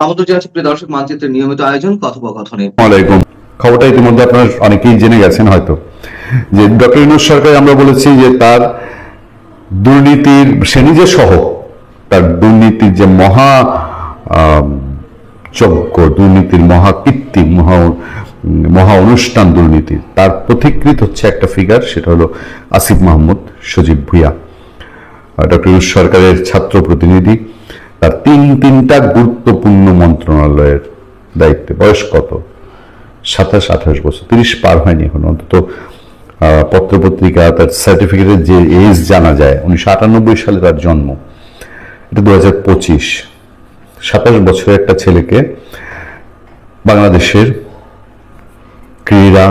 আমন্ত্রণ জানাচ্ছি প্রিয় দর্শক, মানচিত্রের নিয়মিত আয়োজন কথোপকথনে। ওয়ালাইকুম। খবরটা ইতিমধ্যে আপনার অনেকেই জেনে গেছেন হয়তো, যে ডক্টর ইউনূস সরকার, আমরা বলেছি যে তার দুর্নীতির, সে নিজে সহ তার দুর্নীতির যে মহা যজ্ঞ, দুর্নীতির মহা কীর্তি, মহা অনুষ্ঠান দুর্নীতির, তার পথিকৃৎ হচ্ছে একটা ফিগার, সেটা হলো আসিফ মাহমুদ সজীব ভুঁইয়া, ডক্টর ইউনূস সরকারের ছাত্র প্রতিনিধি। তার তিনটা গুরুত্বপূর্ণ মন্ত্রণালয়ের দায়িত্বে, বয়স কত? 27-28 বছর, 30 পার হয়নি এখন। অন্তত পত্রপত্রিকা তার সার্টিফিকেটের যে এজ জানা যায়, 1998 সালে তার জন্ম, এটা 2025। 27 বছরের একটা ছেলেকে বাংলাদেশের ক্রীড়া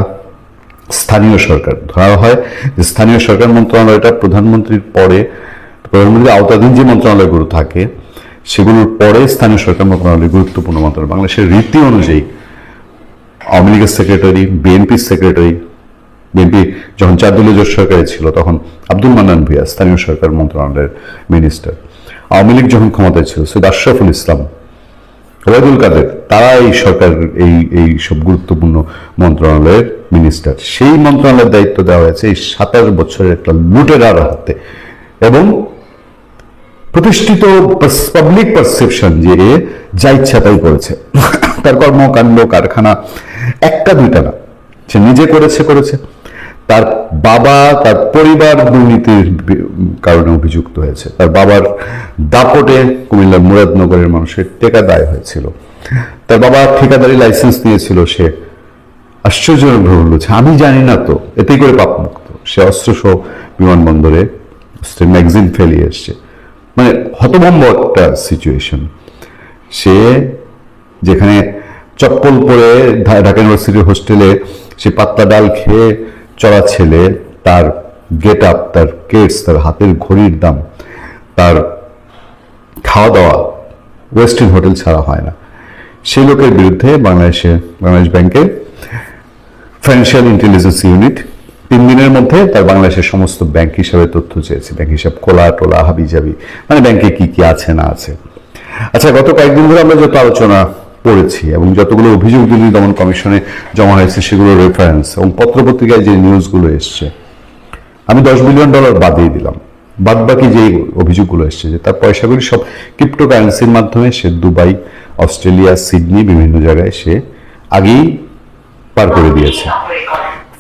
স্থানীয় সরকার ধরা হয়। যে স্থানীয় সরকার মন্ত্রণালয়টা প্রধানমন্ত্রীর পরে, প্রধানমন্ত্রীর আওতাধীন যে মন্ত্রণালয়গুলো থাকে সেগুলোর পরে স্থানীয় সরকার মন্ত্রণালয় গুরুত্বপূর্ণ মন্ত্রণালয়। বাংলাদেশের রীতি অনুযায়ী আওয়ামী লীগের সেক্রেটারি, বিএনপির সেক্রেটারি, বিএনপি যখন 4 দলীয় জোট সরকারে ছিল তখন আব্দুল মান্নান ভূঁইয়া স্থানীয় সরকার মন্ত্রণালয়ের মিনিস্টার। আওয়ামী লীগ যখন ক্ষমতায় ছিল সৈয়দ আশরাফুল ইসলাম, ওবায়দুল কাদের, তারা এই সরকার এই সব গুরুত্বপূর্ণ মন্ত্রণালয়ের মিনিস্টার। সেই মন্ত্রণালয়ের দায়িত্ব দেওয়া হয়েছে এই 27 বছরের একটা লুটেরার হাতে। এবং প্রতিষ্ঠিত পাবলিক পারসেপশন যে এ যা ইচ্ছা তাই করেছে। তার কর্মকাণ্ড কারখানা একটা দুইটা না, সে নিজে করেছে। তার বাবা, তার পরিবার দুর্নীতির কারণে অভিযুক্ত হয়েছে। তার বাবার দাপটে কুমিল্লার মুরাদনগরের মানুষের টেকা দায় হয়েছিল। তার বাবা ঠিকাদারি লাইসেন্স নিয়েছিল, সে আশ্চর্যজনকভাবে বলেছে আমি জানি না তো, এতেই করে পাপমুক্ত। সে অস্ত্রসহ বিমানবন্দরে ম্যাগজিন ফেলিয়ে এসছে। মানে হতভম্ব একটা সিচুয়েশন। সে যেখানে চপ্পল পরে ঢাকা ইউনিভার্সিটির হোস্টেলে সে পাত্তা ডাল খেয়ে চলা ছেলে, তার গেট আপ, তার কেটস, তার হাতের ঘড়ির দাম, তার খাওয়া দাওয়া ওয়েস্টার্ন হোটেল ছাড়া হয় না, সেই লোকের বিরুদ্ধে বাংলাদেশ ব্যাংকের ফাইন্যান্সিয়াল ইন্টেলিজেন্স ইউনিট 3 দিনের মধ্যে তার বাংলাদেশের সমস্ত ব্যাংক হিসাবে তথ্য চেয়েছে। ব্যাংক হিসাব খোলা টোলা হাবি জাবি, মানে ব্যাংকে কি কি আছে না আছে। আচ্ছা, গত কয়েকদিন ধরে আমরা যত আলোচনা করেছি এবং যতগুলো অভিযোগ দুর্নীতি দমন কমিশনে জমা হয়েছে সেগুলো রেফারেন্স এবং পত্রপত্রিকায় যে নিউজগুলো এসছে, আমি $10 বিলিয়ন বাদিয়ে দিলাম। বাদ বাকি যে অভিযোগগুলো এসছে যে তার পয়সাগুলি সব ক্রিপ্টোকারেন্সির মাধ্যমে সে দুবাই, অস্ট্রেলিয়া, সিডনি, বিভিন্ন জায়গায় সে আগেই পার করে দিয়েছে।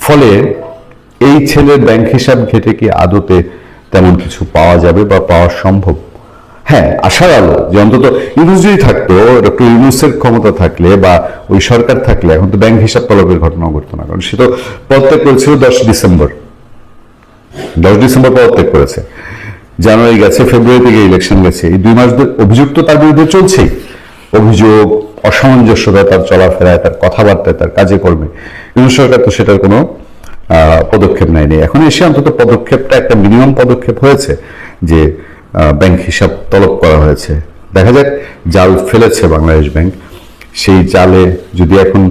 ফলে এই ছেলের ব্যাংক হিসাব ঘেটে কি আদতে তেমন কিছু পাওয়া যাবে বা পাওয়া সম্ভব? হ্যাঁ, আশার আলো যে অন্তত ইউনূস যদি থাকতো, ডক্টর ইউনূসের ক্ষমতা থাকলে বা ওই সরকার থাকলে এখন তো ব্যাংক হিসাব তলবের ঘটনাও ঘটতো না। কারণ সে তো পদত্যাগ করেছিল 10 ডিসেম্বর পদত্যাগ করেছে। জানুয়ারি গেছে, ফেব্রুয়ারি থেকে ইলেকশন গেছে, এই 2 মাস অভিযোগ তো তার বিরুদ্ধে চলছেই। অভিযোগ, অসামঞ্জস্যতা তার চলাফেরায়, তার কথাবার্তায়, তার কাজে কর্মে। ইউনূস সরকার তো সেটার কোনো পদক্ষেপ নেয়নি। এখন এসে অন্তত পদক্ষেপটা একটা মিনিমাম পদক্ষেপ হয়েছে যে ব্যাংক হিসাব তলব করা হয়েছে। দেখা যাক, জাল ফেলেছে বাংলাদেশ ব্যাংক, সেই জালে যদি এখন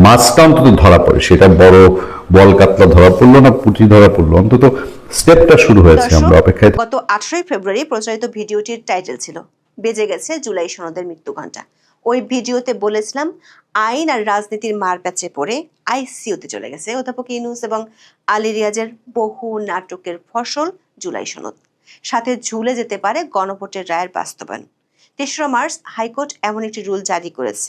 মাছটা অন্তত ধরা পড়ে, সেটা বড় বল কাতলা ধরা পড়লো না পুঁটি ধরা পড়লো, অন্তত স্টেপটা শুরু হয়েছে। আমরা অপেক্ষায়। গত 18 ফেব্রুয়ারি প্রচারিত ভিডিওটির টাইটেল ছিল বেজে গেছে জুলাই সনদের মৃত্যু ঘণ্টা। ওই ভিডিওতে বলেছিলাম আইন আর রাজনীতির মারপ্যাচে পড়ে আইসিইউতে চলে গেছে অধ্যাপক ইউনূস এবং আলী রিয়াজের বহু নাটকের ফসল জুলাই সনদ। সাথে ঝুলে যেতে পারে গণভোটের রায়ের বাস্তবায়ন। 3রা মার্চ হাইকোর্ট এমন একটি রুল জারি করেছে,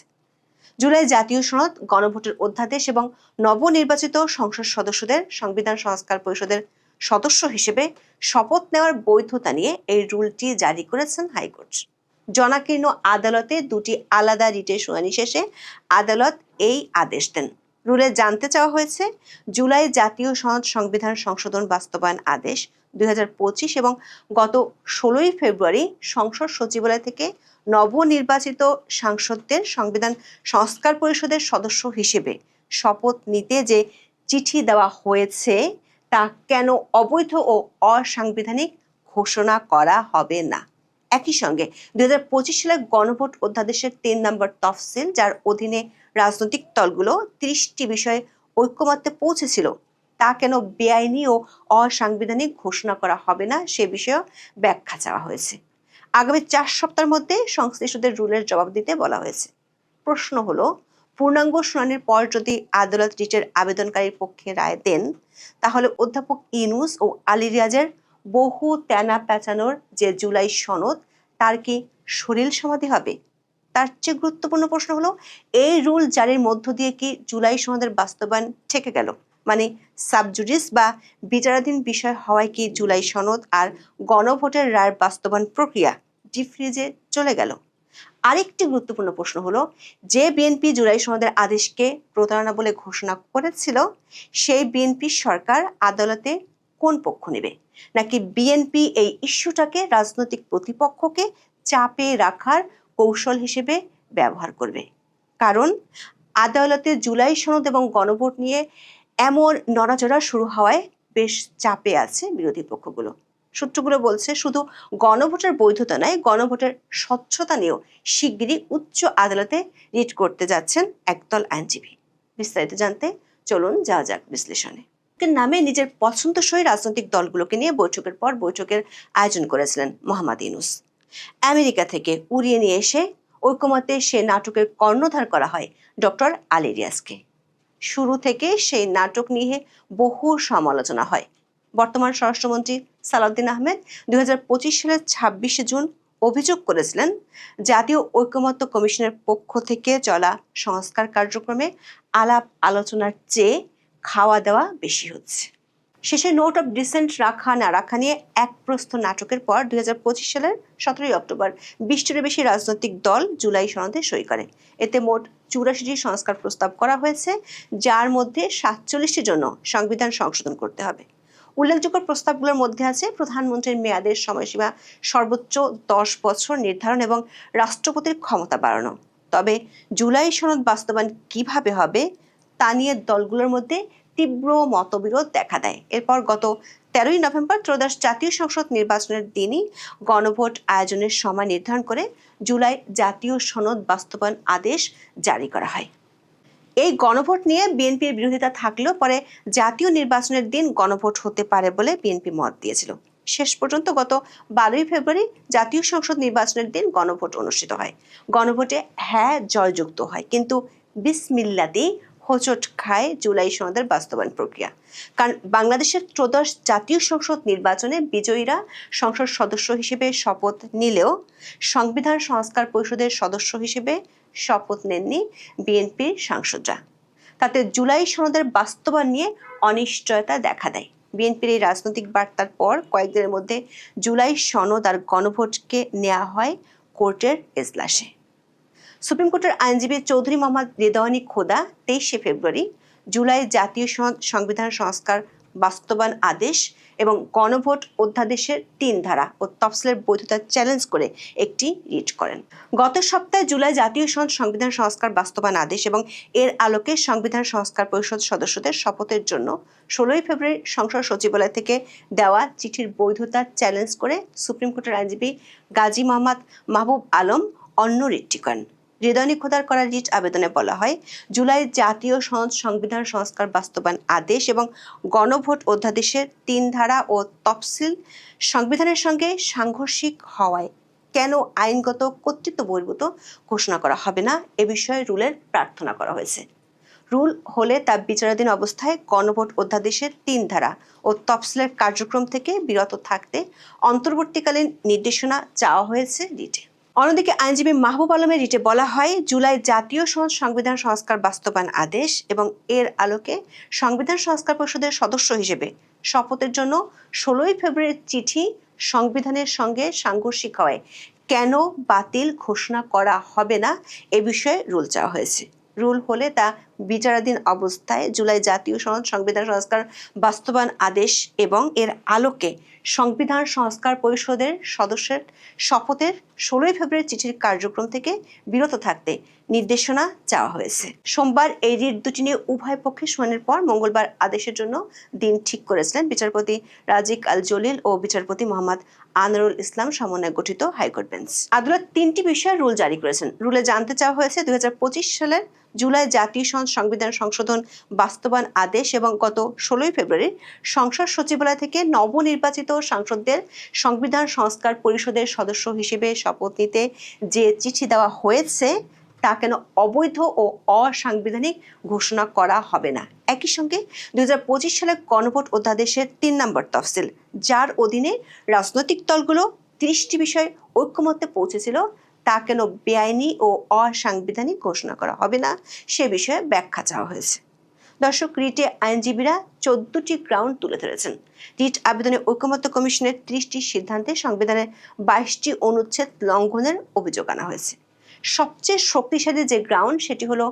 জুলাই জাতীয় সনদ, গণভোটের অধ্যাদেশ এবং নবনির্বাচিত সংসদ সদস্যদের সংবিধান সংস্কার পরিষদের সদস্য হিসেবে শপথ নেওয়ার বৈধতা নিয়ে এই রুলটি জারি করেছেন হাইকোর্ট। জনাকীর্ণ আদালতে 2টি আলাদা রিটের শুনানি শেষে আদালত এই আদেশ দেন। রুলে জানতে চাওয়া হয়েছে জুলাই জাতীয় সনদ সংবিধান সংশোধন বাস্তবায়ন আদেশ 2025 এবং গত 16 ফেব্রুয়ারি সংসদ সচিবালয় থেকে নবনির্বাচিত সাংসদদের সংবিধান সংস্কার পরিষদের সদস্য হিসেবে শপথ নিতে যে চিঠি দেওয়া হয়েছে তা কেন অবৈধ ও অসাংবিধানিক ঘোষণা করা হবে না। একই সঙ্গে 2025 সালের গণভোট অধ্যাদেশের 3 নম্বর তফসিল, যার অধীনে রাজনৈতিক দলগুলো 30টি বিষয়ে ঐক্যমত্যে পৌঁছেছিল, তা কেন বেআইনি ও অসাংবিধানিক ঘোষণা করা হবে না সে বিষয়ে ব্যাখ্যা চাওয়া হয়েছে। আগামী 4 সপ্তাহের মধ্যে সংশ্লিষ্টদের রুলের জবাব দিতে বলা হয়েছে। প্রশ্ন হলো, পূর্ণাঙ্গ শুনানির পর যদি আদালত রিটের আবেদনকারীর পক্ষে রায় দেন, তাহলে অধ্যাপক ইউনূস ও আলী রিয়াজের বহু তেনা পেঁচানোর যে জুলাই সনদ, তার কি সলিল সমাধি হবে? তার চেয়ে গুরুত্বপূর্ণ প্রশ্ন হলো, এই রুল জারির মধ্য দিয়ে কি জুলাই সনদের বাস্তবায়ন ঠেকে গেল? মানে সাবজুডিস বা বিচারাধীন বিষয় হওয়ায় কি জুলাই সনদ আর গণভোটের রায়ের বাস্তবায়ন প্রক্রিয়া ডিপ ফ্রিজে চলে গেল? আরেকটি গুরুত্বপূর্ণ প্রশ্ন হলো, যে বিএনপি জুলাই সনদের আদেশকে প্রতারণা বলে ঘোষণা করেছিল, সেই বিএনপি সরকার আদালতে কোন পক্ষ নেবে? নাকি বিএনপি এই ইস্যুটাকে রাজনৈতিক প্রতিপক্ষকে চাপে রাখার কৌশল হিসেবে ব্যবহার করবে? কারণ আদালতে জুলাই সনদ এবং গণভোট নিয়ে এমন নড়াচড়া শুরু হওয়ায় বেশ চাপে আছে বিরোধী পক্ষগুলো। সূত্রগুলো বলছে, শুধু গণভোটের বৈধতা নয়, গণভোটের স্বচ্ছতা নিয়েও শিগগিরই উচ্চ আদালতে রিট করতে যাচ্ছেন একদল আইনজীবী। বিস্তারিত জানতে চলুন যাওয়া যাক বিশ্লেষণে। নামে নিজের পছন্দসই রাজনৈতিক দলগুলোকে নিয়ে বৈঠকের পর বৈঠকের আয়োজন করেছিলেন মোহাম্মদ ইউনূস। আমেরিকা থেকে উড়িয়ে নিয়ে এসে ঐকমত্যে সে নাটকের কর্ণধার করা হয় ডক্টর আলী রিয়াজকে। শুরু থেকে সেই নাটক নিয়ে বহু সমালোচনা হয়। বর্তমান স্বরাষ্ট্রমন্ত্রী সালাউদ্দিন আহমেদ 2025 সালের 26শে জুন অভিযোগ করেছিলেন, জাতীয় ঐকমত্য কমিশনের পক্ষ থেকে চলা সংস্কার কার্যক্রমে আলাপ আলোচনার চেয়ে খাওয়া দাওয়া বেশি হচ্ছে। শেষে নোট অফ ডিসেন্ট রাখা না রাখা নিয়ে এক প্রস্থ নাটকের পর 2025 সালের 17 অক্টোবর 20টিরও বেশি রাজনৈতিক দল জুলাই সনদে সই করে। এতে মোট 84টি সংস্কার প্রস্তাব করা হয়েছে, যার মধ্যে 47টির জন্য সংবিধান সংশোধন করতে হবে। উল্লেখযোগ্য প্রস্তাবগুলোর মধ্যে আছে প্রধানমন্ত্রীর মেয়াদের সময়সীমা সর্বোচ্চ 10 বছর নির্ধারণ এবং রাষ্ট্রপতির ক্ষমতা বাড়ানো। তবে জুলাই সনদ বাস্তবায়ন কিভাবে হবে তা নিয়ে দলগুলোর মধ্যে তীব্র মতবিরোধ দেখা দেয়। এরপর গত 13ই নভেম্বর ত্রয়োদশ জাতীয় সংসদ নির্বাচনের দিনই গণভোট আয়োজনের সময় নির্ধারণ করে জুলাই জাতীয় সনদ বাস্তবায়ন আদেশ জারি করা হয়। এই গণভোট নিয়ে বিএনপির বিরোধিতা থাকলেও পরে জাতীয় নির্বাচনের দিন গণভোট হতে পারে বলে বিএনপি মত দিয়েছিল। শেষ পর্যন্ত গত 12ই ফেব্রুয়ারি জাতীয় সংসদ নির্বাচনের দিন গণভোট অনুষ্ঠিত হয়। গণভোটে হ্যাঁ জয়যুক্ত হয়, কিন্তু বিসমিল্লাতেই হোঁচট খায় জুলাই সনদের বাস্তবায়ন প্রক্রিয়া। কারণ বাংলাদেশের ত্রয়োদশ জাতীয় সংসদ নির্বাচনে বিজয়ীরা সংসদ সদস্য হিসেবে শপথ নিলেও সংবিধান সংস্কার পরিষদের সদস্য হিসেবে শপথ নেননি বিএনপির সাংসদরা। তাতে জুলাই সনদের বাস্তবায়ন নিয়ে অনিশ্চয়তা দেখা দেয়। বিএনপির এই রাজনৈতিক বার্তার পর কয়েকদিনের মধ্যে জুলাই সনদ আর গণভোটকে নেওয়া হয় কোর্টের এজলাসে। সুপ্রিম কোর্টের আইনজীবী চৌধুরী মোহাম্মদ রেদওয়ানী খোদা 23শে ফেব্রুয়ারি জুলাই জাতীয় সনদ সংবিধান সংস্কার বাস্তবায়ন আদেশ এবং গণভোট অধ্যাদেশের 3 ধারা ও তফসিলের বৈধতা চ্যালেঞ্জ করে একটি রিট করেন। গত সপ্তাহে জুলাই জাতীয় সনদ সংবিধান সংস্কার বাস্তবায়ন আদেশ এবং এর আলোকে সংবিধান সংস্কার পরিষদ সদস্যদের শপথের জন্য 16ই ফেব্রুয়ারি সংসদ সচিবালয় থেকে দেওয়া চিঠির বৈধতা চ্যালেঞ্জ করে সুপ্রিম কোর্টের আইনজীবী গাজী মোহাম্মদ মাহবুব আলম অন্য রিটটি করেন। রেদওয়ানী খোদার করা রিট আবেদনে বলা হয়, জুলাই জাতীয় সনদ সংবিধান সংস্কার বাস্তবায়ন আদেশ এবং গণভোট অধ্যাদেশের 3 ধারা ও তফসিল সংবিধানের সঙ্গে সাংঘর্ষিক হওয়ায় কেন আইনগত কর্তৃত্ব বহির্ভূত ঘোষণা করা হবে না, এ বিষয়ে রুলের প্রার্থনা করা হয়েছে। রুল হলে তা বিচারাধীন অবস্থায় গণভোট অধ্যাদেশের 3 ধারা ও তফসিলের কার্যক্রম থেকে বিরত থাকতে অন্তর্বর্তীকালীন নির্দেশনা চাওয়া হয়েছে রিটে। অন্যদিকে আইনজীবী মাহবুব আলমের রিটে বলা হয়, জুলাই জাতীয় সনদ সংবিধান সংস্কার বাস্তবায়ন আদেশ এবং এর আলোকে সংবিধান সংস্কার পরিষদের সদস্য হিসেবে শপথের জন্য 16ই ফেব্রুয়ারির চিঠি সংবিধানের সঙ্গে সাংঘর্ষিক হওয়ায় কেন বাতিল ঘোষণা করা হবে না, এ বিষয়ে রুল চাওয়া হয়েছে। রুল হলে তা বিচারাধীন অবস্থায় জুলাই জাতীয় সনদ সংবিধান সংস্কার বাস্তবায়ন আদেশ এবং এর আলোকে সংবিধান সংস্কার পরিষদের সদস্যের শপথের 16ই ফেব্রুয়ারি চিঠির কার্যক্রম থেকে বিরত থাকতে নির্দেশনা চাওয়া হয়েছে। সোমবার এই রিট দুটি নিয়ে উভয় পক্ষে শুনানির পর মঙ্গলবার আদেশের জন্য দিন ঠিক করেছিলেন বিচারপতি রাজিক আল জলিল ও বিচারপতি মোহাম্মদ আনোয়ারুল ইসলাম সমন্বয়ে গঠিত হাইকোর্ট বেঞ্চ। আদালত 3টি বিষয়ে রুল জারি করেছেন। রুলে জানতে চাওয়া হয়েছে 2025 সালের জুলাই জাতীয় সংবিধান সংশোধন বাস্তবায়ন আদেশ এবং গত 16 ফেব্রুয়ারি সংসদ সচিবালয় থেকে নবনির্বাচিত সাংসদদের সংবিধান সংস্কার পরিষদের সদস্য হিসেবে শপথ নিতে যে চিঠি দেওয়া হয়েছে তা কেন অবৈধ ও অসাংবিধানিক ঘোষণা করা হবে না। একই সঙ্গে 2025 সালের গণভোট অধ্যাদেশের 3 নম্বর তফসিল, যার অধীনে রাজনৈতিক দলগুলো 30টি বিষয়ে ঐক্যমত্যে পৌঁছেছিল, তা কেন বেআইনি ও অসাংবিধানিক ঘোষণা করা হবে না সে বিষয়ে ব্যাখ্যা চাওয়া হয়েছে। দর্শক, রিটে আইনজীবীরা 14টি গ্রাউন্ড তুলে ধরেছেন। রিট আবেদনে ঐকমত্য কমিশনের 30টি সিদ্ধান্তে সংবিধানের 22টি অনুচ্ছেদ লঙ্ঘনের অভিযোগ আনা হয়েছে। সবচেয়ে শক্তিশালী যে গ্রাউন্ড সেটি হলো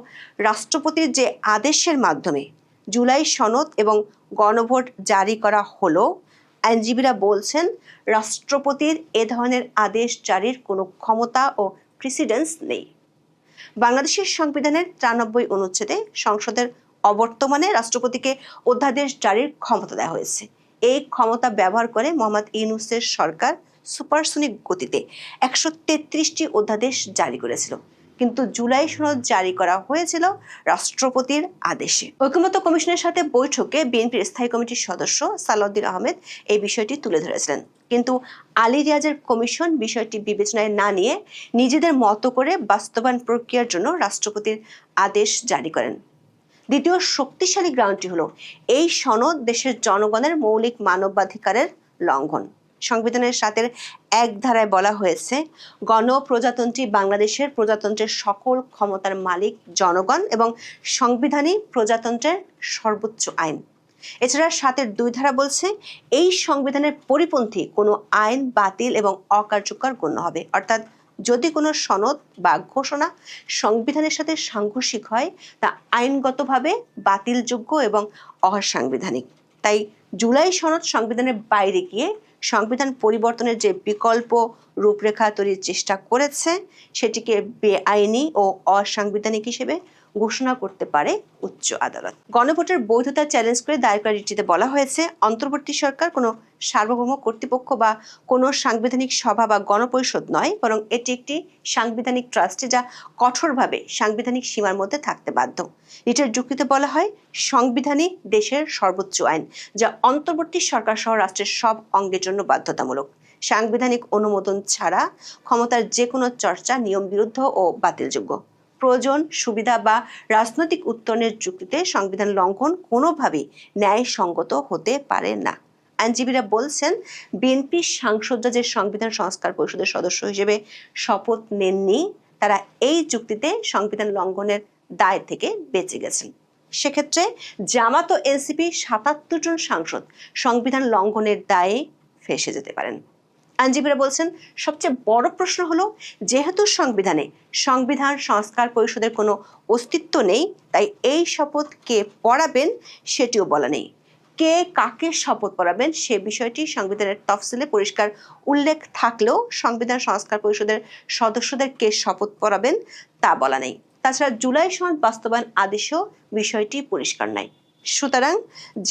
রাষ্ট্রপতির যে আদেশের মাধ্যমে জুলাই সনদ এবং গণভোট জারি করা হলো। আইনজীবীরা বলছেন রাষ্ট্রপতির এ ধরনের আদেশ জারির কোনো ক্ষমতা ও প্রেসিডেন্স নেই। বাংলাদেশের সংবিধানের 93 অনুচ্ছেদে সংসদের অবর্তমানে রাষ্ট্রপতিকে অধ্যাদেশ জারির ক্ষমতা দেওয়া হয়েছে। এই ক্ষমতা ব্যবহার করে মোহাম্মদ ইউনূসের সরকার সুপারসনিক গতিতে 133টি অধ্যাদেশ জারি করেছিল, কিন্তু জুলাই সনদ জারি করা হয়েছিল রাষ্ট্রপতির আদেশে। ঐকমত্য কমিশনের সাথে বৈঠকে বিএনপির স্থায়ী কমিটির সদস্য সালাউদ্দিন আহমেদ এই বিষয়টি তুলে ধরেছিলেন, কিন্তু আলী রিয়াজের কমিশন বিষয়টি বিবেচনায় না নিয়ে নিজেদের মতো করে বাস্তবায়ন প্রক্রিয়ার জন্য রাষ্ট্রপতির আদেশ জারি করেন। দ্বিতীয় শক্তিশালী গ্রাউন্ডটি হলো এই সনদ দেশের জনগণের মৌলিক মানবাধিকারের লঙ্ঘন। সংবিধানের 7-এর 1 ধারায় বলা হয়েছে, গণপ্রজাতন্ত্রী বাংলাদেশের প্রজাতন্ত্রের সকল ক্ষমতার মালিক জনগণ এবং সংবিধানই প্রজাতন্ত্রের সর্বোচ্চ আইন। এছাড়া 7-এর 2 ধারা বলছে, এই সংবিধানের পরিপন্থী কোনো আইন বাতিল এবং অকার্যকর গণ্য হবে। অর্থাৎ যদি কোনো সনদ বা ঘোষণা সংবিধানের সাথে সাংঘর্ষিক হয় তা আইনগতভাবে বাতিলযোগ্য এবং অসাংবিধানিক। তাই জুলাই সনদ সংবিধানের বাইরে গিয়ে সংবিধান পরিবর্তনের যে বিকল্প রূপরেখা তৈরির চেষ্টা করেছে সেটিকে বেআইনি ও অসাংবিধানিক হিসেবে ঘোষণা করতে পারে উচ্চ আদালত। গণভোটের বৈধতা চ্যালেঞ্জ করে দায়ের করা রিটটিতে বলা হয়েছে, অন্তর্বর্তী সরকার কোনো সার্বভৌম কর্তৃপক্ষ বা কোনো সাংবিধানিক সভা বা গণপরিষদ নয়, বরং এটি একটি সাংবিধানিক ট্রাস্টি যা কঠোরভাবে সাংবিধানিক সীমার মধ্যে থাকতে বাধ্য। রিটের যুক্তিতে বলা হয়, সংবিধানই দেশের সর্বোচ্চ আইন, যা অন্তর্বর্তী সরকার সহ রাষ্ট্রের সব অঙ্গের জন্য বাধ্যতামূলক। সাংবিধানিক অনুমোদন ছাড়া ক্ষমতার যে কোনো চর্চা নিয়ম বিরুদ্ধ ও বাতিলযোগ্য। প্রয়োজন, সুবিধা বা রাজনৈতিক উত্তরণের যুক্তিতে সংবিধান লঙ্ঘন কোনোভাবেই ন্যায়সঙ্গত হতে পারে না। আইনজীবীরা বলছেন, বিএনপি সাংসদরা যে সংবিধান সংস্কার পরিষদের সদস্য হিসেবে শপথ নেননি, তারা এই যুক্তিতে সংবিধান লঙ্ঘনের দায় থেকে বেঁচে গেছেন। সেক্ষেত্রে জামাত ও এনসিপি 77 জন সাংসদ সংবিধান লঙ্ঘনের দায়ে ফেঁসে যেতে পারেন। আইনজীবীরা বলছেন, সবচেয়ে বড় প্রশ্ন হলো, যেহেতু সংবিধান সংস্কার পরিষদের কোনো অস্তিত্ব নেই, তাই এই শপথ কে পড়াবেন সেটিও বলা নেই। কে কাকে শপথ পড়াবেন সে বিষয়টি সংবিধানের তফসিলে পরিষ্কার উল্লেখ থাকলেও সংবিধান সংস্কার পরিষদের সদস্যদের কে শপথ পড়াবেন তা বলা নেই। তাছাড়া জুলাই সনদ বাস্তবায়ন আদেশেও বিষয়টি পরিষ্কার নাই। সুতরাং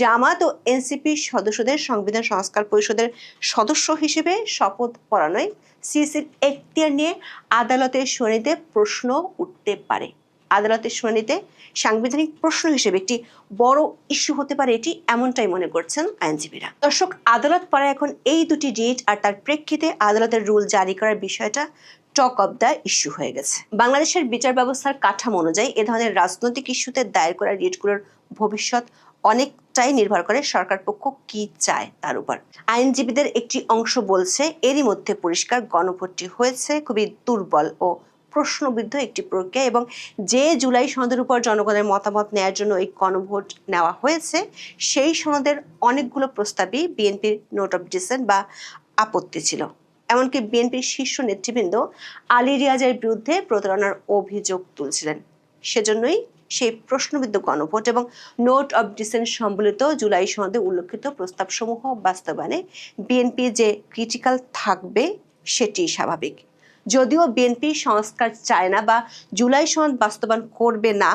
জামাত ও এনসিপি সদস্যদের সংবিধান সংস্কার পরিষদের সদস্য হিসেবে শপথ পড়ানোয় সিইসির এখতিয়ার নিয়ে আদালতের শুনানিতে প্রশ্ন উঠতে পারে। আদালতের শুনানিতে সাংবিধানিক প্রশ্ন হিসেবে একটি বড় ইস্যু হতে পারে এটি, এমনটাই মনে করছেন আইনজীবীরা। দর্শক, আদালত পাড়ায় এখন এই দুটি রিট আর তার প্রেক্ষিতে আদালতের রুল জারি করার বিষয়টা টক অব দ্য ইস্যু হয়ে গেছে। বাংলাদেশের বিচার ব্যবস্থার কাঠামো অনুযায়ী এ ধরনের রাজনৈতিক ইস্যুতে দায়ের করা রিটগুলোর ভবিষ্যৎ অনেকটাই নির্ভর করে সরকার পক্ষ কি চায় তার উপর। আইনজীবীদের একটি অংশ বলছে, এরই মধ্যে পরিষ্কার গণভোটটি হয়েছে খুবই দুর্বল ও প্রশ্নবিদ্ধ একটি প্রক্রিয়া, এবং যে জুলাই সনদের উপর জনগণের মতামত নেওয়ার জন্য এই গণভোট নেওয়া হয়েছে সেই সনদের অনেকগুলো প্রস্তাবই বিএনপির নোট অফ ডিসেন্ট বা আপত্তি ছিল। এমনকি বিএনপির শীর্ষ নেতৃবৃন্দ আলী রিয়াজের বিরুদ্ধে প্রতারণার অভিযোগ তুলছিলেন। সেজন্যই সেই প্রশ্নবিদ্ধ গণভোট এবং নোট অব ডিসেন্ট সম্বলিত জুলাই সনদে উল্লেখিত প্রস্তাবসমূহ বাস্তবায়নে বিএনপি যে ক্রিটিক্যাল থাকবে সেটি স্বাভাবিক। যদিও বিএনপি সংস্কার চায় না বা জুলাই সনদ বাস্তবায়ন করবে না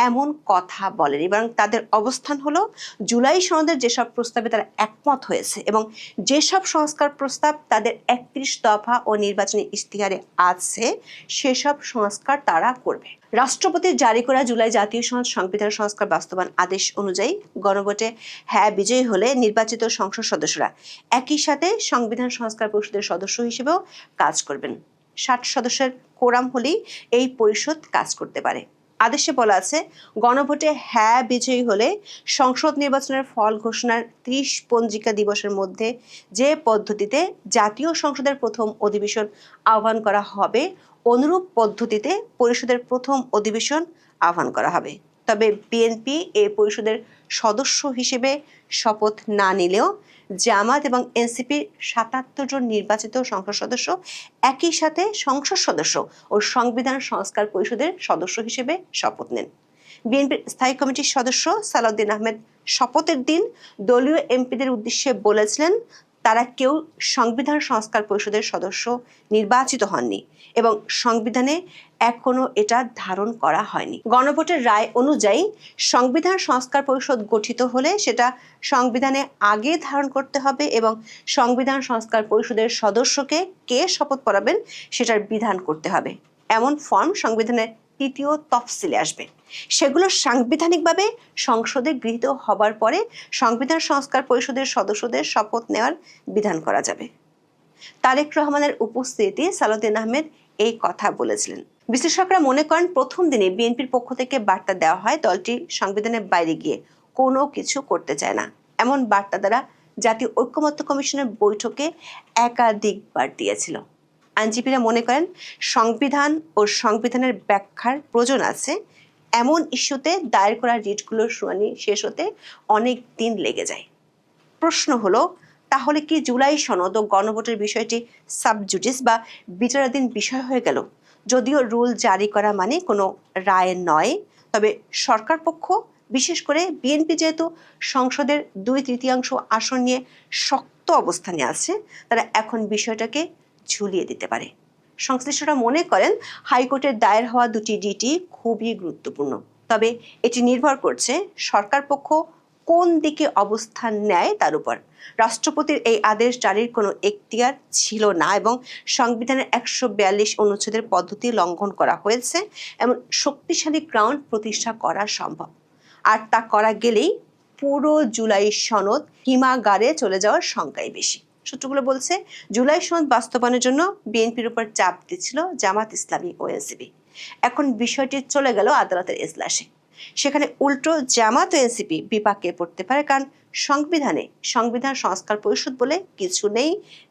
এমন কথা বলেনি, বরং তাদের অবস্থান হলো জুলাই সনদের যেসব প্রস্তাবে তারা একমত হয়েছে এবং যেসব সংস্কার প্রস্তাব তাদের ৩১ দফা ও নির্বাচনী ইশতেহারে আছে সেসব সংস্কার তারা করবে। রাষ্ট্রপতির জারি করা জুলাই জাতীয় সনদ সংবিধান সংস্কার বাস্তবায়ন আদেশ অনুযায়ী গণভোটে হ্যাঁ বিজয়ী হলে নির্বাচিত সংসদ সদস্যরা একই সাথে সংবিধান সংস্কার পরিষদের সদস্য হিসেবেও কাজ করবেন। ৬০ সদস্যের কোরাম হলেই এই পরিষদ কাজ করতে পারে। আদেশে বলা আছে, গণভোটে হ্যাঁ বিজয়ী হলে সংসদ নির্বাচনের ফল ঘোষণার ৩০ পঞ্জিকা দিবসের মধ্যে যে পদ্ধতিতে জাতীয় সংসদের প্রথম অধিবেশন আহ্বান করা হবে অনুরূপ পদ্ধতিতে পরিষদের প্রথম অধিবেশন আহ্বান করা হবে। তবে বিএনপি এই পরিষদের সদস্য হিসেবে শপথ না নিলেও জামাত এবং এনসিপির ৭৭ জন নির্বাচিত সংসদ সদস্য একই সাথে সংসদ সদস্য ও সংবিধান সংস্কার পরিষদের সদস্য হিসেবে শপথ নেন। বিএনপির স্থায়ী কমিটির সদস্য সালাউদ্দিন আহমেদ শপথের দিন দলীয় এমপিদের উদ্দেশ্যে বলেছিলেন, তারা কেউ সংবিধান সংস্কার পরিষদের সদস্য নির্বাচিত হননি এবং সংবিধানে এখনো এটা ধারণ করা হয়নি। গণভোটের রায় অনুযায়ী সংবিধান সংস্কার পরিষদ গঠিত হলে সেটা সংবিধানে আগে ধারণ করতে হবে এবং সংবিধান সংস্কার পরিষদের সদস্যকে কে শপথ পড়াবেন সেটার বিধান করতে হবে। এমন ফর্ম সংবিধানের ৩য় তফসিলে আসবে। সেগুলো সাংবিধানিকভাবে সংসদে গৃহীত হবার পরে সংবিধান সংস্কার পরিষদের সদস্যদের শপথ নেওয়ার বিধান করা যাবে। তারেক রহমানের উপস্থিতিতে সালাউদ্দিন আহমেদ এই কথা বলেছিলেন। বিশ্লেষকরা মনে করেন, প্রথম দিনে বিএনপির পক্ষ থেকে বার্তা দেওয়া হয় দলটি সংবিধানের বাইরে গিয়ে কোনো কিছু করতে চায় না। এমন বার্তা দ্বারা জাতীয় ঐক্যমত্য কমিশনের বৈঠকে একাধিকবার দিয়েছিল। আইনজীবীরা মনে করেন, সংবিধান ও সংবিধানের ব্যাখ্যার প্রয়োজন আছে এমন ইস্যুতে দায়ের করা রিটগুলোর শুনানি শেষ হতে অনেক দিন লেগে যায়। প্রশ্ন হলো, তাহলে কি জুলাই সনদ ও গণভোটের বিষয়টি সাবজুডিস বা বিচারাধীন বিষয় হয়ে গেল? যদিও রুল জারি করা মানে কোনো রায় নয়, তবে সরকার পক্ষ বিশেষ করে বিএনপি যেহেতু সংসদের ২/৩ আসন নিয়ে শক্ত অবস্থানে আছে, তারা এখন বিষয়টাকে ঝুলিয়ে দিতে পারে। সংশ্লিষ্টরা মনে করেন, হাইকোর্টের দায়ের হওয়া ২টি ডিটি খুবই গুরুত্বপূর্ণ, তবে এটি নির্ভর করছে সরকার পক্ষ কোন দিকে অবস্থান নেয় তার উপর। রাষ্ট্রপতির এই আদেশ জারির কোনো এখতিয়ার ছিল না এবং সংবিধানের ১৪২ অনুচ্ছেদের পদ্ধতি লঙ্ঘন করা হয়েছে এমন শক্তিশালী গ্রাউন্ড প্রতিষ্ঠা করা সম্ভব। আর তা করা গেলেই পুরো জুলাই সনদ হিমাগারে চলে যাওয়ার শঙ্কাই বেশি। সূত্রগুলো বলছে, জুলাই সনদ বাস্তবায়নের জন্য বিএনপির উপর চাপ দিচ্ছিল জামাত ইসলামী ও এনসিপি। এখন বিষয়টি চলে গেল আদালতের এজলাসে। সেখানে উল্টো জামাত ও এনসিপি বিপাকে পড়তে পারে, কারণ সংবিধান সংস্কার পরিষদ বলে কিছু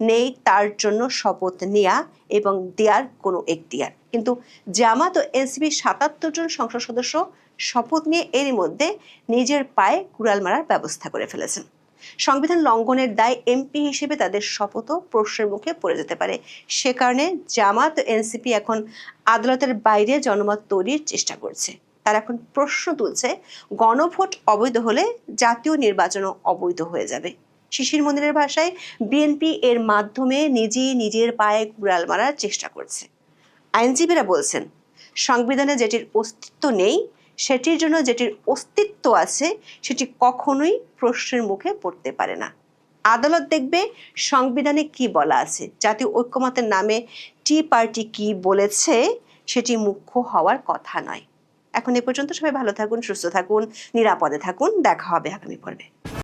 নেই তার জন্য শপথ নেয়া এবং দেওয়ার কোনো এখতিয়ার। কিন্তু জামাত ও এনসিপি ৭৭ জন সংসদ সদস্য শপথ নিয়ে এরই মধ্যে নিজের পায়ে কুড়াল মারার ব্যবস্থা করে ফেলেছেন। সংবিধান লঙ্ঘনের দায় এমপি হিসেবে তাদের শপথও প্রশ্নের মুখে পড়ে যেতে পারে। সে কারণে জামাত ও এনসিপি এখন আদালতের বাইরে জনমত তৈরির চেষ্টা করছে। তারা এখন প্রশ্ন তুলছে, গণভোট অবৈধ হলে জাতীয় নির্বাচনও অবৈধ হয়ে যাবে। শিশির মন্দিরের ভাষায়, বিএনপি এর মাধ্যমে নিজের পায়ে কুড়াল মারার চেষ্টা করছে। আইনজীবীরা বলছেন, সংবিধানে যেটির অস্তিত্ব নেই সেটির জন্য যেটির অস্তিত্ব আছে সেটি কখনোই প্রশ্নের মুখে পড়তে পারে না। আদালত দেখবে সংবিধানে কি বলা আছে, জাতীয় ঐক্যমত্যের নামে টি পার্টি কি বলেছে সেটি মুখ্য হওয়ার কথা নয়। এখন এ পর্যন্ত সবাই ভালো থাকুন, সুস্থ থাকুন, নিরাপদে থাকুন। দেখা হবে আগামী পর্বে।